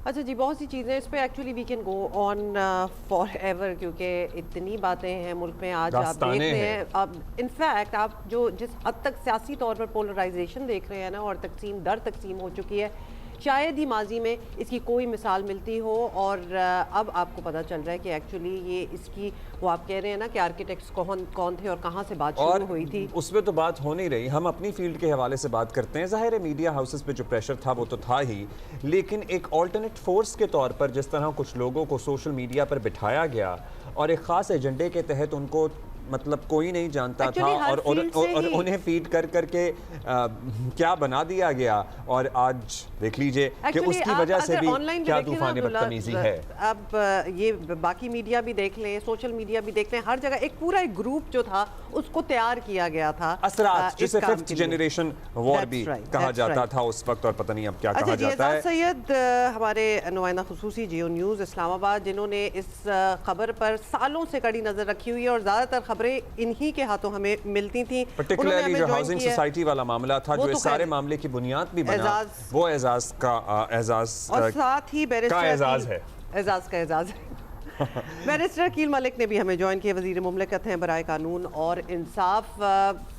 اچھا جی، بہت سی چیزیں اس پہ actually we can go on forever ایور، کیونکہ اتنی باتیں ہیں ملک میں آج آپ دیکھ داستانیں رہے ہیں۔ ہیں. اب انفیکٹ آپ جو جس حد تک سیاسی طور پر پولرائزیشن دیکھ رہے ہیں نا، اور تقسیم در تقسیم ہو چکی ہے، شاید ہی ماضی میں اس کی کوئی مثال ملتی ہو. اور اب آپ کو پتہ چل رہا ہے کہ ایکچولی یہ اس کی، وہ آپ کہہ رہے ہیں نا کہ آرکیٹیکٹس کون تھے اور کہاں سے بات اور شروع ہوئی تھی. اس پہ تو بات ہو نہیں رہی، ہم اپنی فیلڈ کے حوالے سے بات کرتے ہیں. ظاہر ہے میڈیا ہاؤسز پہ جو پریشر تھا وہ تو تھا ہی، لیکن ایک آلٹرنیٹ فورس کے طور پر جس طرح کچھ لوگوں کو سوشل میڈیا پر بٹھایا گیا اور ایک خاص ایجنڈے کے تحت ان کو مطلب کوئی نہیں جانتا تھا، ایکچولی ہر فیلڈ سے اور ہی انہیں فیڈ کر کے کیا بنا دیا گیا، اور آج دیکھ لیجئے کہ ایکچولی اس کی آپ وجہ سے اگر بھی آن لائن بھی کیا دیکھیں نا طوفان بدتمیزی ہے. اب یہ باقی میڈیا بھی دیکھ لیں، سوشل میڈیا بھی دیکھ لیں، ہر جگہ ایک پورا ایک گروپ جو تھا اس کو تیار کیا گیا تھا اثرات اس جسے کام ففتھ کے لیے. جنریشن وار بھی That's right, کہا that's جاتا right. تھا اس وقت، اور پتہ نہیں اب کیا اچھا کہا جی، جاتا اعزاز ہے. سید ہمارے نمائندہ خصوصی جیو نیوز اسلام آباد، جنہوں نے اس خبر پر سالوں سے کڑی نظر رکھی ہوئی ہے اور زیادہ تر خبریں انہی کے ہاتھوں ہمیں ملتی تھیں، انہوں نے پرٹیکولرلی ہمیں جو جوائن ہاؤسنگ کی ہے. سوسائٹی والا معاملہ تھا وہ جو تو اس سارے خیر معاملے کی بنیاد بھی بنا، اعزاز، وہ اعزاز اور ساتھ ہی کا بیرسٹر عقیل، اعزاز ہے. اعزاز کا اعزاز ہے. بیرسٹر عقیل ملک نے بھی ہمیں جوائن کیا، وزیر مملکت ہیں برائے قانون اور انصاف.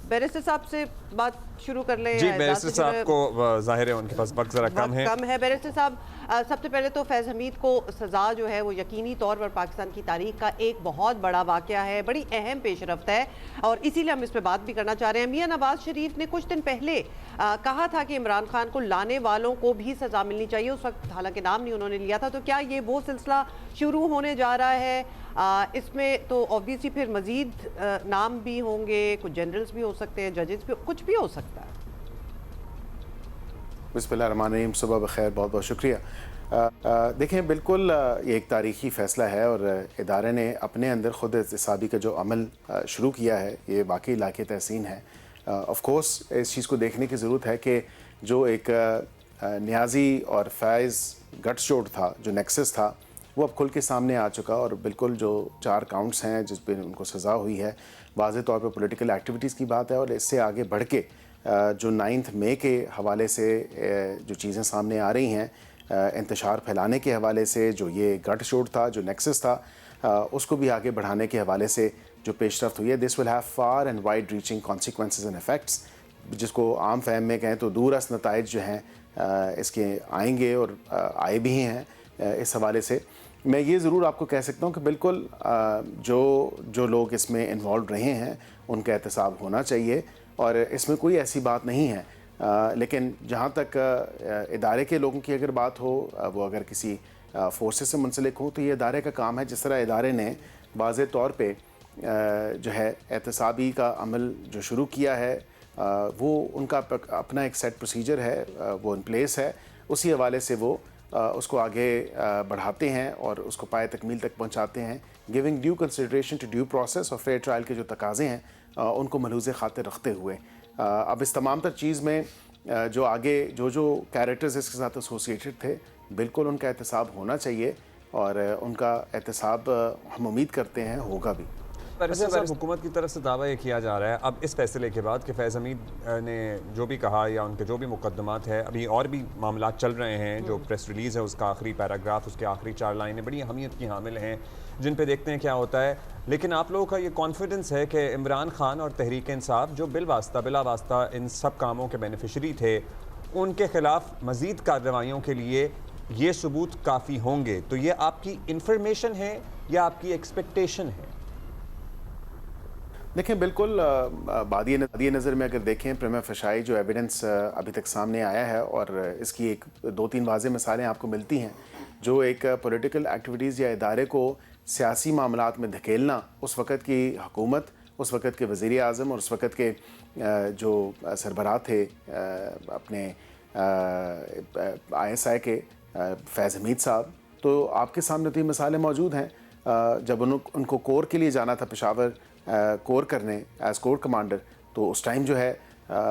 بیرسٹر صاحب سے بات شروع کر لیں، جی اعزاز بیرسٹر سے شروع. صاحب کو ظاہر ہے ان کے پاس وقت ذرا کم وقت ہے. کم ہے. بیرسٹر صاحب، سب سے پہلے تو فیض حمید کو سزا جو ہے وہ یقینی طور پر پاکستان کی تاریخ کا ایک بہت بڑا واقعہ ہے، بڑی اہم پیش رفت ہے، اور اسی لیے ہم اس پہ بات بھی کرنا چاہ رہے ہیں. میاں نواز شریف نے کچھ دن پہلے کہا تھا کہ عمران خان کو لانے والوں کو بھی سزا ملنی چاہیے، اس وقت حالانکہ نام نہیں انہوں نے لیا تھا. تو کیا یہ وہ سلسلہ شروع ہونے جا رہا ہے؟ اس میں تو آبویسلی پھر مزید نام بھی ہوں گے، کچھ جنرلز بھی ہو سکتے ہیں، ججز بھی، کچھ بھی ہو سکتا ہے. بسم اللہ الرحمن الرحیم. صبح بخیر، بہت بہت شکریہ. دیکھیں بالکل یہ ایک تاریخی فیصلہ ہے، اور ادارے نے اپنے اندر خود احتسابی کا جو عمل شروع کیا ہے یہ واقعی لاقِ تحسین ہے. آف کورس اس چیز کو دیکھنے کی ضرورت ہے کہ جو ایک نیازی اور فیض گٹس جوڑ تھا، جو نیکسس تھا، وہ اب کھل کے سامنے آ چکا، اور بالکل جو 4 کاؤنٹس ہیں جس پہ ان کو سزا ہوئی ہے، واضح طور پہ پولیٹیکل ایکٹیویٹیز کی بات ہے. اور اس سے آگے بڑھ کے جو 9 مئی کے حوالے سے جو چیزیں سامنے آ رہی ہیں، انتشار پھیلانے کے حوالے سے، جو یہ گٹ شوٹ تھا، جو نیکسس تھا، اس کو بھی آگے بڑھانے کے حوالے سے جو پیش رفت ہوئی ہے، this will have far and wide reaching consequences and effects, جس کو عام فہم میں کہیں تو دور رس نتائج جو ہیں اس کے آئیں گے، اور آئے بھی ہیں. اس حوالے سے میں یہ ضرور آپ کو کہہ سکتا ہوں کہ بالکل جو لوگ اس میں انوالوڈ رہے ہیں ان کا احتساب ہونا چاہیے، اور اس میں کوئی ایسی بات نہیں ہے. لیکن جہاں تک ادارے کے لوگوں کی اگر بات ہو، وہ اگر کسی فورسز سے منسلک ہو، تو یہ ادارے کا کام ہے. جس طرح ادارے نے واضح طور پہ جو ہے احتسابی کا عمل جو شروع کیا ہے، وہ ان کا اپنا ایک سیٹ پروسیجر ہے، وہ ان پلیس ہے. اسی حوالے سے وہ اس کو آگے بڑھاتے ہیں اور اس کو پائے تکمیل تک پہنچاتے ہیں، giving due consideration to due process اور فیئر ٹرائل کے جو تقاضے ہیں ان کو ملحوظ خاطر رکھتے ہوئے. اب اس تمام تر چیز میں جو آگے جو کیریکٹرز اس کے ساتھ ایسوسیٹڈ تھے، بالکل ان کا احتساب ہونا چاہیے، اور ان کا احتساب ہم امید کرتے ہیں ہوگا بھی. بیرسٹر صاحب، حکومت کی طرف سے دعویٰ یہ کیا جا رہا ہے اب اس فیصلے کے بعد کہ فیض حمید نے جو بھی کہا یا ان کے جو بھی مقدمات ہے، ابھی اور بھی معاملات چل رہے ہیں. جو پریس ریلیز ہے اس کا آخری پیراگراف، اس کے آخری 4 لائنیں بڑی اہمیت کی حامل ہیں، جن پہ دیکھتے ہیں کیا ہوتا ہے. لیکن آپ لوگوں کا یہ کانفیڈنس ہے کہ عمران خان اور تحریک انصاف، جو بلا واسطہ ان سب کاموں کے بینیفیشری تھے، ان کے خلاف مزید کارروائیوں کے لیے یہ ثبوت کافی ہوں گے. تو یہ آپ کی انفارمیشن ہے یا آپ کی ایکسپیکٹیشن ہے؟ دیکھیں بالکل بادی نظر میں اگر دیکھیں، پریما فشائی جو ایویڈنس ابھی تک سامنے آیا ہے، اور اس کی ایک 2-3 واضح مثالیں آپ کو ملتی ہیں، جو ایک پولیٹیکل ایکٹیویٹیز یا ادارے کو سیاسی معاملات میں دھکیلنا، اس وقت کی حکومت، اس وقت کے وزیر اعظم اور اس وقت کے جو سربراہ تھے اپنے ISI کے، فیض حمید صاحب، تو آپ کے سامنے تو یہ مثالیں موجود ہیں. جب ان کو کور کے لیے جانا تھا پشاور کور کرنے ایز کور کمانڈر، تو اس ٹائم جو ہے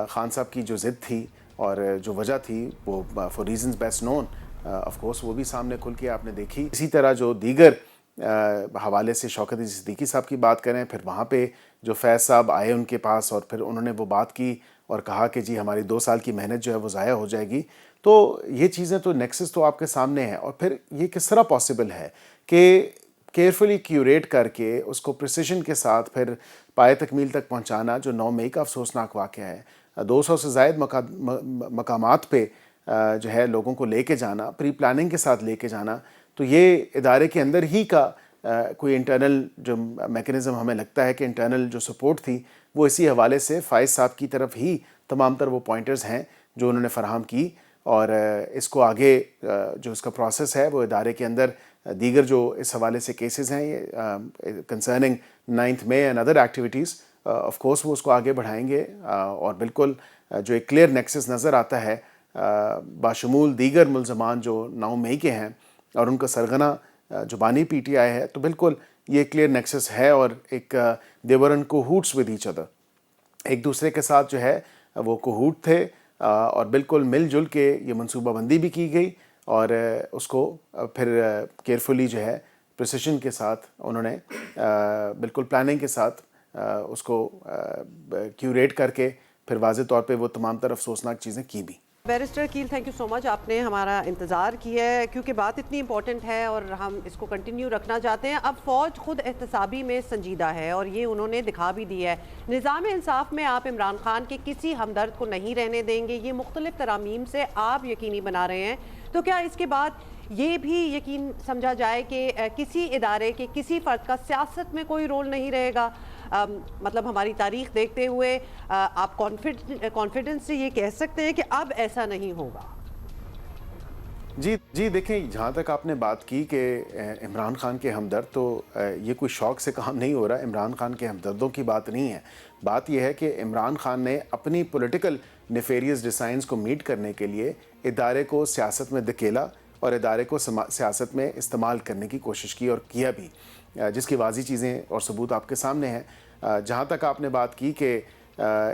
خان صاحب کی جو ضد تھی اور جو وجہ تھی، وہ for reasons best known, of course وہ بھی سامنے کھل کے آپ نے دیکھی. اسی طرح جو دیگر حوالے سے شوکت علی صدیقی صاحب کی بات کریں، پھر وہاں پہ جو فیض صاحب آئے ان کے پاس، اور پھر انہوں نے وہ بات کی اور کہا کہ جی ہماری 2 سال کی محنت جو ہے وہ ضائع ہو جائے گی. تو یہ چیزیں تو نیکسس تو آپ کے سامنے ہے، اور پھر یہ کس طرح پاسبل ہے کہ کیئرفلی کیوریٹ کر کے اس کو پریسیشن کے ساتھ پھر پائے تکمیل تک پہنچانا، جو 9 مئی کا افسوسناک واقعہ ہے، 200 سے زائد مقامات پہ جو ہے لوگوں کو لے کے جانا، پری پلاننگ کے ساتھ لے کے جانا، تو یہ ادارے کے اندر ہی کا کوئی انٹرنل جو میکنزم ہمیں لگتا ہے کہ انٹرنل جو سپورٹ تھی وہ اسی حوالے سے فائز صاحب کی طرف ہی تمام تر وہ پوائنٹرز ہیں جو انہوں نے فراہم کی، اور اس کو آگے جو اس کا پروسیس ہے وہ ادارے کے اندر دیگر جو اس حوالے سے کیسز ہیں یہ concerning 9 May and other activities, of course وہ اس کو آگے بڑھائیں گے، اور بالکل جو ایک کلیئر نیکسس نظر آتا ہے باشمول دیگر ملزمان جو 9 مئی کے ہیں اور ان کا سرغنہ جو بانی پی ٹی آئی ہے، تو بالکل یہ کلیئر نیکسس ہے، اور ایک دیور ان کوہوٹس ود ایچ ادر، ایک دوسرے کے ساتھ جو ہے وہ کوہوٹ تھے، اور بالکل مل جل کے یہ منصوبہ بندی بھی کی گئی، اور اس کو پھر کیئرفلی جو ہے پریسیشن کے ساتھ انہوں نے بالکل پلاننگ کے ساتھ اس کو کیوریٹ کر کے پھر واضح طور پہ وہ تمام تر افسوسناک چیزیں کی بھی۔ بیرسٹر کیل، تھینک یو سو مچ، آپ نے ہمارا انتظار کیا ہے کیونکہ بات اتنی امپورٹنٹ ہے اور ہم اس کو کنٹینیو رکھنا چاہتے ہیں۔ اب فوج خود احتسابی میں سنجیدہ ہے اور یہ انہوں نے دکھا بھی دیا ہے۔ نظام انصاف میں آپ عمران خان کے کسی ہمدرد کو نہیں رہنے دیں گے، یہ مختلف ترامیم سے آپ یقینی بنا رہے ہیں، تو کیا اس کے بعد یہ بھی یقین سمجھا جائے کہ کسی ادارے کے کسی فرد کا سیاست میں کوئی رول نہیں رہے گا؟ مطلب ہماری تاریخ دیکھتے ہوئے آپ کانفیڈنس سے یہ کہہ سکتے ہیں کہ اب ایسا نہیں ہوگا؟ جی دیکھیں، جہاں تک آپ نے بات کی کہ عمران خان کے ہمدرد، تو یہ کوئی شوق سے کام نہیں ہو رہا، عمران خان کے ہمدردوں کی بات نہیں ہے، بات یہ ہے کہ عمران خان نے اپنی پولیٹیکل نیفیریس ڈیزائنز کو میٹ کرنے کے لیے ادارے کو سیاست میں دھکیلا اور ادارے کو سیاست میں استعمال کرنے کی کوشش کی، اور کیا بھی، جس کی واضح چیزیں اور ثبوت آپ کے سامنے ہیں۔ جہاں تک آپ نے بات کی کہ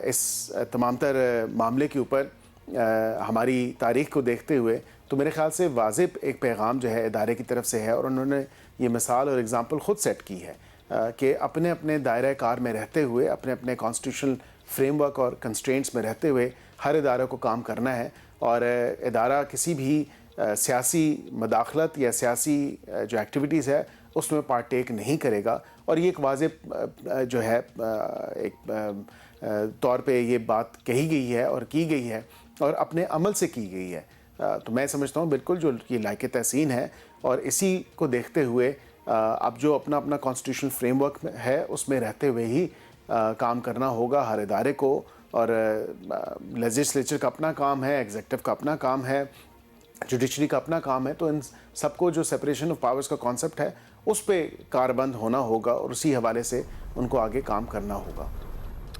اس تمام تر معاملے کے اوپر ہماری تاریخ کو دیکھتے ہوئے، تو میرے خیال سے واضح ایک پیغام جو ہے ادارے کی طرف سے ہے، اور انہوں نے یہ مثال اور اگزامپل خود سیٹ کی ہے کہ اپنے اپنے دائرہ کار میں رہتے ہوئے، اپنے اپنے کانسٹیٹیوشنل فریم ورک اور کنسٹرینٹس میں رہتے ہوئے ہر ادارے کو کام کرنا ہے، اور ادارہ کسی بھی سیاسی مداخلت یا سیاسی جو ایکٹیویٹیز ہے اس میں پارٹیک نہیں کرے گا، اور یہ ایک واضح جو ہے ایک طور پہ یہ بات کہی گئی ہے اور کی گئی ہے اور اپنے عمل سے کی گئی ہے۔ تو میں سمجھتا ہوں بالکل جو یہ لائق تحسین ہے، اور اسی کو دیکھتے ہوئے اب جو اپنا اپنا کانسٹیٹیوشنل فریم ورک ہے اس میں رہتے ہوئے ہی کام کرنا ہوگا ہر ادارے کو، اور لیجسلیچر کا اپنا کام ہے، ایگزیکٹو کا اپنا کام ہے، جوڈیشری کا اپنا کام ہے، تو ان سب کو جو سپریشن آف پاورز کا کانسیپٹ ہے اس پہ کاربند ہونا ہوگا، اور اسی حوالے سے ان کو آگے کام کرنا ہوگا۔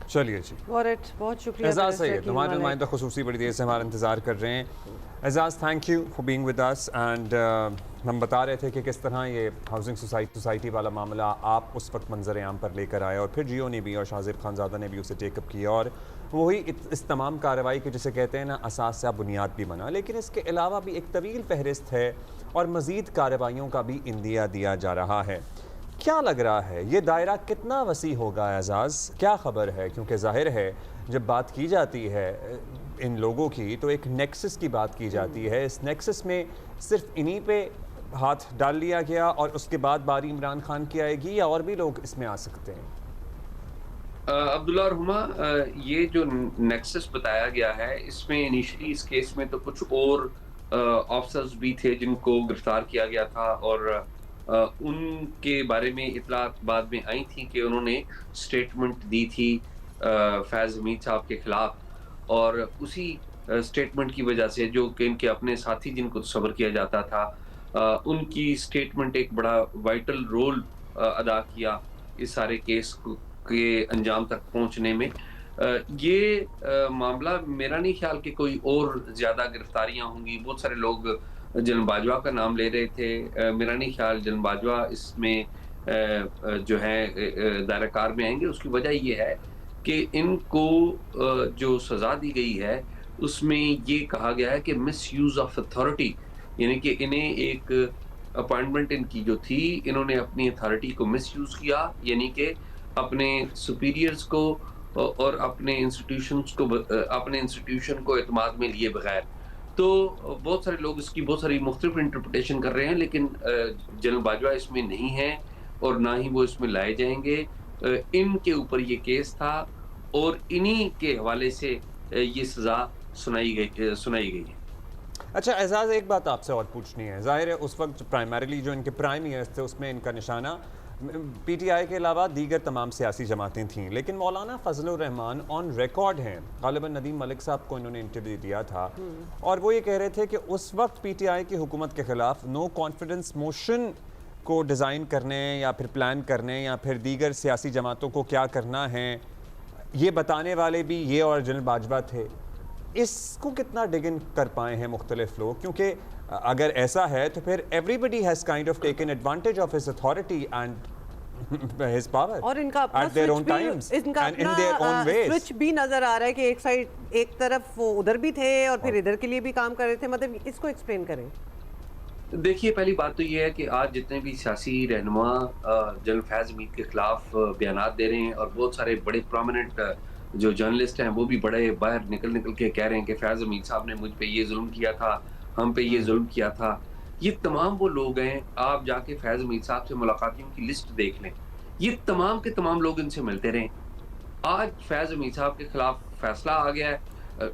چلیے جی، بہت شکریہ اعزاز سید، ہمارے نمائندہ خصوصی بڑی دیر سے ہمارا انتظار کر رہے ہیں۔ Aizaz, thank you for being with us, and ہم بتا رہے تھے کہ کس طرح یہ ہاؤسنگ سوسائٹی والا معاملہ آپ اس وقت منظر عام پر لے کر آئے، اور پھر جیو نے بھی اور شاہزیب خانزادہ نے بھی اسے ٹیک اپ کیا، اور وہی اس تمام کارروائی کے جسے کہتے ہیں نا اساس سے بنیاد بھی بنا، لیکن اس کے علاوہ بھی ایک طویل فہرست ہے اور مزید کارروائیوں کا بھی اندیا دیا جا رہا ہے۔ کیا لگ رہا ہے یہ دائرہ کتنا وسیع ہوگا اعزاز؟ کیا خبر ہے؟ کیونکہ ظاہر ہے جب بات کی جاتی ہے ان لوگوں کی تو ایک نیکسس کی بات کی جاتی ہے، اس نیکسس میں صرف انہی پہ ہاتھ ڈال لیا گیا اور اس کے بعد باری عمران خان کی آئے گی، یا اور بھی لوگ اس میں آ سکتے ہیں؟ عبداللہ اور ہما، یہ جو نیکسس بتایا گیا ہے اس میں انیشلی اس کیس میں تو کچھ اور آفسرز بھی تھے جن کو گرفتار کیا گیا تھا، اور ان کے بارے میں اطلاعات بعد میں آئی تھیں کہ انہوں نے سٹیٹمنٹ دی تھی فیض حمید صاحب کے خلاف، اور اسی سٹیٹمنٹ کی وجہ سے جو کہ ان کے اپنے ساتھی جن کو تصور کیا جاتا تھا، ان کی سٹیٹمنٹ ایک بڑا وائٹل رول ادا کیا اس سارے کیس کے انجام تک پہنچنے میں۔ یہ معاملہ میرا نہیں خیال کہ کوئی اور زیادہ گرفتاریاں ہوں گی۔ بہت سارے لوگ جنرل باجوہ کا نام لے رہے تھے، میرا نہیں خیال جنرل باجوہ اس میں جو ہے دائرہ کار میں آئیں گے۔ اس کی وجہ یہ ہے کہ ان کو جو سزا دی گئی ہے اس میں یہ کہا گیا ہے کہ مس یوز آف اتھارٹی، یعنی کہ انہیں ایک اپوائنٹمنٹ ان کی جو تھی، انہوں نے اپنی اتھارٹی کو مس یوز کیا، یعنی کہ اپنے سپیریئرز کو اور اپنے انسٹیٹیوشن کو اعتماد میں لیے بغیر۔ تو بہت سارے لوگ اس کی بہت ساری مختلف انٹرپریٹیشن کر رہے ہیں، لیکن جنرل باجوہ اس میں نہیں ہیں اور نہ ہی وہ اس میں لائے جائیں گے. ان کے اوپر یہ کیس تھا اور انہی کے حوالے سے یہ سزا سنائی گئی ہے. اچھا اعزاز، ایک بات آپ سے اور پوچھنی ہے. ظاہر ہے اس وقت پرائمریلی جو ان کے پرائم ایئرز تھے اس میں ان کا نشانہ پی ٹی آئی کے علاوہ دیگر تمام سیاسی جماعتیں تھیں، لیکن مولانا فضل الرحمان آن ریکارڈ ہیں، غالباً ندیم ملک صاحب کو انہوں نے انٹرویو دیا تھا اور وہ یہ کہہ رہے تھے کہ اس وقت پی ٹی آئی کی حکومت کے خلاف نو کانفیڈنس موشن کو ڈیزائن کرنے یا پھر پلان کرنے یا پھر دیگر سیاسی جماعتوں کو کیا کرنا ہے یہ بتانے والے بھی یہ اور جنرل باجوہ تھے. اس کو کتنا ڈگن کر پائے ہیں مختلف لوگ؟ کیونکہ اگر ایسا ہے تو پھر everybody has kind of taken advantage of his authority and his power اور ان کا اپنا at their own times and in their own ways. Switch بھی نظر آ رہا ہے کہ ایک سائڈ ایک طرف وہ ادھر بھی تھے اور پھر ادھر کے لیے بھی کام کر رہے تھے. مطلب اس کو ایکسپلین کریں. دیکھیے پہلی بات تو یہ ہے کہ آج جتنے بھی سیاسی رہنما جنرل فیض حمید کے خلاف بیانات دے رہے ہیں اور بہت سارے بڑے پرومیننٹ جو جرنلسٹ ہیں وہ بھی بڑے باہر نکل کے کہہ رہے ہیں کہ فیض حمید صاحب نے مجھ پہ یہ ظلم کیا تھا، ہم پہ یہ ظلم کیا تھا. یہ تمام وہ لوگ ہیں، آپ جا کے فیض حمید صاحب سے ملاقاتیوں کی لسٹ دیکھ لیں، یہ تمام کے تمام لوگ ان سے ملتے رہے. آج فیض حمید صاحب کے خلاف فیصلہ آ گیا ہے.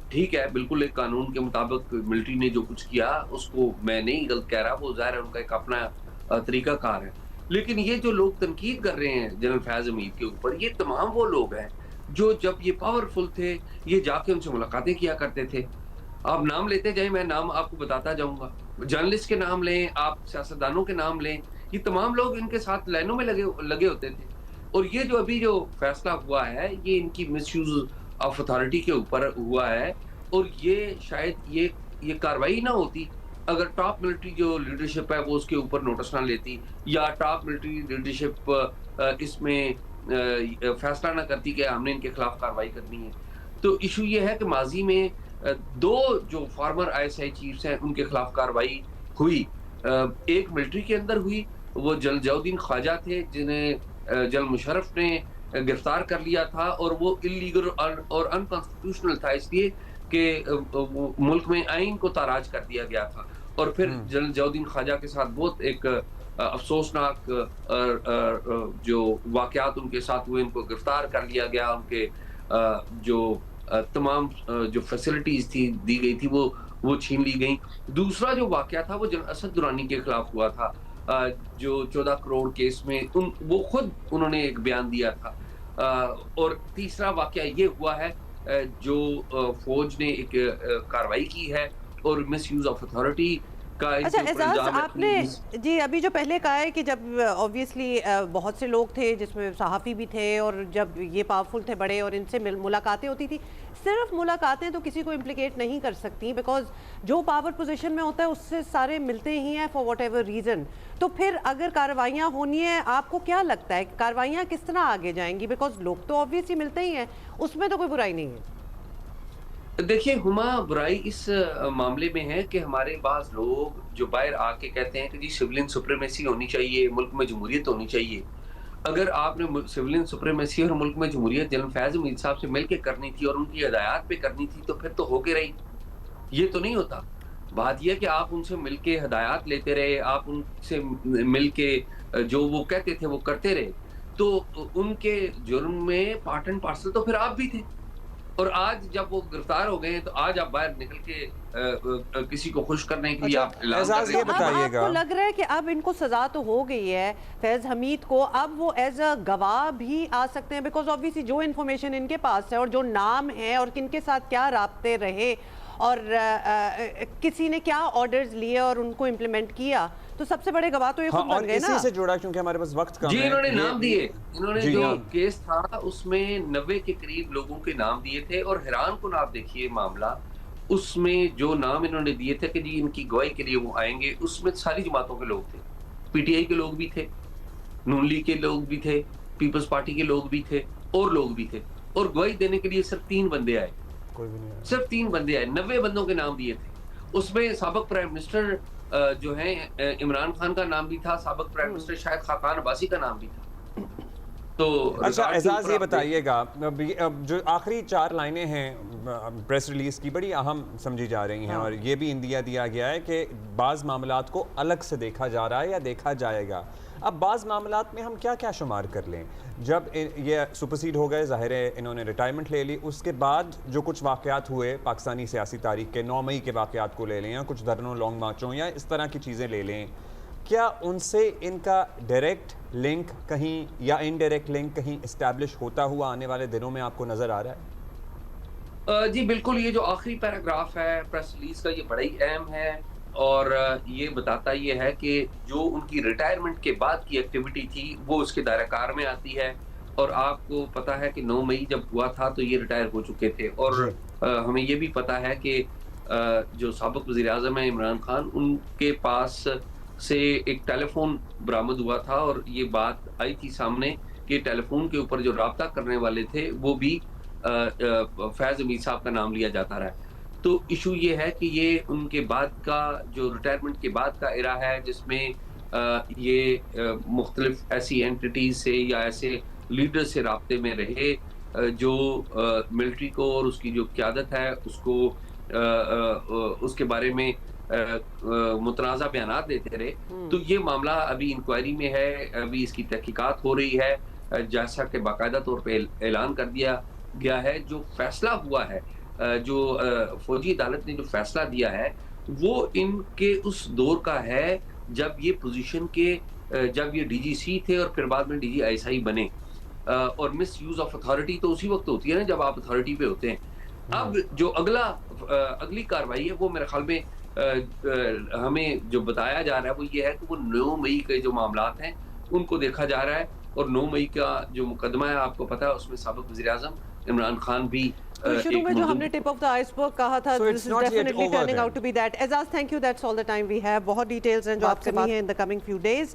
ٹھیک ہے، بالکل ایک قانون کے مطابق ملٹری نے جو کچھ کیا اس کو میں نہیں غلط کہہ رہا، وہ ظاہر ہے ان کا ایک اپنا طریقہ کار ہے. لیکن یہ جو لوگ تنقید کر رہے ہیں جنرل فیض حمید کے اوپر، یہ تمام وہ لوگ ہیں جو جب یہ پاورفل تھے یہ جا کے ان سے ملاقاتیں کیا کرتے تھے. آپ نام لیتے جائیں، میں نام آپ کو بتاتا جاؤں گا. جرنلسٹ کے نام لیں، آپ سیاستدانوں کے نام لیں، یہ تمام لوگ ان کے ساتھ لائنوں میں لگے ہوتے تھے. اور یہ جو ابھی جو فیصلہ ہوا ہے یہ ان کی مس یوز آف اتھارٹی کے اوپر ہوا ہے. اور یہ شاید یہ کاروائی نہ ہوتی اگر ٹاپ ملٹری جو لیڈرشپ ہے وہ اس کے اوپر نوٹس نہ لیتی، یا ٹاپ ملٹری لیڈرشپ اس میں فیصلہ نہ کرتی کہ ہم نے ان کے خلاف کاروائی کرنی ہے. تو ایشو یہ ہے کہ ماضی میں دو جو former I S I chiefs ہیں ان کے خلاف کاروائی ہوئی. ایک ملٹری کے اندر ہوئی، وہ جنرل ضیاءالدین خواجہ تھے جنہیں جنرل مشرف نے گرفتار کر لیا تھا، اور وہ انلیگل اور ان کانسٹیٹیوشنل تھا اس لیے کہ ملک میں آئین کو تاراج کر دیا گیا تھا. اور پھر جنرل ضیاءالدین خواجہ کے ساتھ بہت ایک افسوسناک جو واقعات ان کے ساتھ ہوئے، ان کو گرفتار کر لیا گیا، ان کے جو تمام جو فیسلٹیز تھی دی گئی تھی وہ چھین لی گئیں. دوسرا جو واقعہ تھا وہ جنرل اسد درانی کے خلاف ہوا تھا، جو 14 کروڑ کیس میں وہ خود انہوں نے ایک بیان دیا تھا. اور تیسرا واقعہ یہ ہوا ہے جو فوج نے ایک کاروائی کی ہے اور مس یوز آف اتھارٹی کا. اچھا اعزاز، آپ نے جی ابھی جو پہلے کہا ہے کہ جب آبویسلی بہت سے لوگ تھے جس میں صحافی بھی تھے، اور جب یہ پاورفل تھے بڑے اور ان سے ملاقاتیں ہوتی تھی، صرف ملاقاتیں تو کسی کو امپلیکیٹ نہیں کر سکتی، بیکاز جو پاور پوزیشن میں ہوتا ہے اس سے سارے ملتے ہی ہیں فار واٹ ایور ریزن. تو پھر اگر کارروائیاں ہونی ہیں، آپ کو کیا لگتا ہے کارروائیاں کس طرح آگے جائیں گی؟ بیکاز لوگ تو آبویسلی ملتے ہی ہیں، اس میں تو کوئی برائی نہیں ہے. دیکھیں ہما، برائی اس معاملے میں ہے کہ ہمارے بعض لوگ جو باہر آ کے کہتے ہیں کہ جی سویلین سپریمیسی ہونی چاہیے، ملک میں جمہوریت ہونی چاہیے. اگر آپ نے سویلین سپریمیسی اور ملک میں جمہوریت جنرل فیض حمید صاحب سے مل کے کرنی تھی اور ان کی ہدایات پہ کرنی تھی تو پھر تو ہو کے رہی. یہ تو نہیں ہوتا. بات یہ کہ آپ ان سے مل کے ہدایات لیتے رہے، آپ ان سے مل کے جو وہ کہتے تھے وہ کرتے رہے، تو ان کے جرم میں پارٹ اینڈ پارسل تو پھر آپ بھی تھے. اور آج جب وہ گرفتار ہو گئے ہیں تو آج آپ باہر نکل کے کسی کو خوش کرنے کے لیے آپ اعلان کر رہے ہیں. آپ کو لگ رہا ہے کہ اب ان کو سزا تو ہو گئی ہے فیض حمید کو، اب وہ ایز اے گواہ بھی آ سکتے ہیں؟ بیکاز آبویسلی جو انفارمیشن ان کے پاس ہے اور جو نام ہے اور کن کے ساتھ کیا رابطے رہے اور کسی نے کیا آرڈرز لیے اور ان کو امپلیمنٹ کیا، تو سب سے بڑے گواہ تو یہ خود بن گئے نا. اسی سے جڑا کیونکہ ہمارے پاس وقت کم ہے. جی انہوں نے نام دیے، انہوں نے جو کیس تھا اس میں 90 کے قریب لوگوں کے نام دیے تھے. اور حیران کن آپ دیکھیے معاملہ، اس میں جو نام انہوں نے دیے تھے کہ جی ان کی گواہی کے لیے وہ آئیں گے، اس میں ساری جماعتوں کے لوگ تھے. پی ٹی آئی کے لوگ بھی تھے، نون لیگ کے لوگ بھی تھے، پیپلز پارٹی کے لوگ بھی تھے، اور لوگ بھی تھے. اور گواہی دینے کے لیے صرف 3 بندے آئے، صرف 3 بندے آئے. 90 بندوں کے نام دیے تھے. اس میں سابق پرائم منسٹر جو ہیں عمران خان کا نام بھی تھا، سابق پرائم منسٹر شاہد خاقان عباسی کا نام بھی تھا. تو اچھا ریکارڈ کے اعزاز اوپر یہ آپ بتائیے گا اب جو آخری 4 لائنیں ہیں پریس ریلیز کی بڑی اہم سمجھی جا رہی ہیں اور یہ بھی اندیا دیا گیا ہے کہ بعض معاملات کو الگ سے دیکھا جا رہا ہے یا دیکھا جائے گا. اب بعض معاملات میں ہم کیا کیا شمار کر لیں؟ جب یہ سپرسیڈ ہو گئے، ظاہر ہے انہوں نے ریٹائرمنٹ لے لی، اس کے بعد جو کچھ واقعات ہوئے پاکستانی سیاسی تاریخ کے 9 مئی کے واقعات کو لے لیں یا کچھ دھرنوں لانگ مارچوں یا اس طرح کی چیزیں لے لیں، کیا ان سے ان کا ڈائریکٹ لنک کہیں یا انڈائریکٹ لنک کہیں اسٹیبلش ہوتا ہوا آنے والے دنوں میں آپ کو نظر آ رہا ہے؟ جی بالکل، یہ جو آخری پیراگراف ہے پریس ریلیز کا یہ بڑا ہی اہم ہے اور یہ بتاتا یہ ہے کہ جو ان کی ریٹائرمنٹ کے بعد کی ایکٹیویٹی تھی وہ اس کے دائرہ کار میں آتی ہے. اور آپ کو پتہ ہے کہ 9 مئی جب ہوا تھا تو یہ ریٹائر ہو چکے تھے اور ہمیں یہ بھی پتہ ہے کہ جو سابق وزیر اعظم ہیں عمران خان، ان کے پاس سے ایک ٹیلی فون برآمد ہوا تھا اور یہ بات آئی تھی سامنے کہ ٹیلی فون کے اوپر جو رابطہ کرنے والے تھے وہ بھی فیض حمید صاحب کا نام لیا جاتا رہا ہے. تو ایشو یہ ہے کہ یہ ان کے بعد کا جو ریٹائرمنٹ کے بعد کا ایرا ہے جس میں یہ مختلف ایسی اینٹیٹیز سے یا ایسے لیڈر سے رابطے میں رہے جو ملٹری کو اور اس کی جو قیادت ہے اس کو اس کے بارے میں متنازع بیانات دیتے رہے. تو یہ معاملہ ابھی انکوائری میں ہے، ابھی اس کی تحقیقات ہو رہی ہے، جیسا کہ باقاعدہ طور پہ اعلان کر دیا گیا ہے. جو فیصلہ ہوا ہے، جو فوجی عدالت نے جو فیصلہ دیا ہے وہ ان کے اس دور کا ہے جب یہ پوزیشن کے جب یہ ڈی جی سی تھے اور پھر بعد میں ڈی جی آئی ایس آئی بنے. اور مس یوز آف اتھارٹی تو اسی وقت ہوتی ہے نا جب آپ اتھارٹی پہ ہوتے ہیں. اب جو اگلی کاروائی ہے وہ میرے خیال میں ہمیں جو بتایا جا رہا ہے وہ یہ ہے کہ وہ 9 مئی کے جو معاملات ہیں ان کو دیکھا جا رہا ہے. اور 9 مئی کا جو مقدمہ ہے آپ کو پتا ہے اس میں سابق وزیر اعظم عمران خان بھی شروع میں جو ہم نے ٹپ آف دا آئس برگ کہا تھا So this it's is not yet definitely over turning then. out to be that. اعزاز thank you, that's all the time we have. بہت ڈیٹیلز ہیں جو آپ سے بھی ہیں in the coming few days.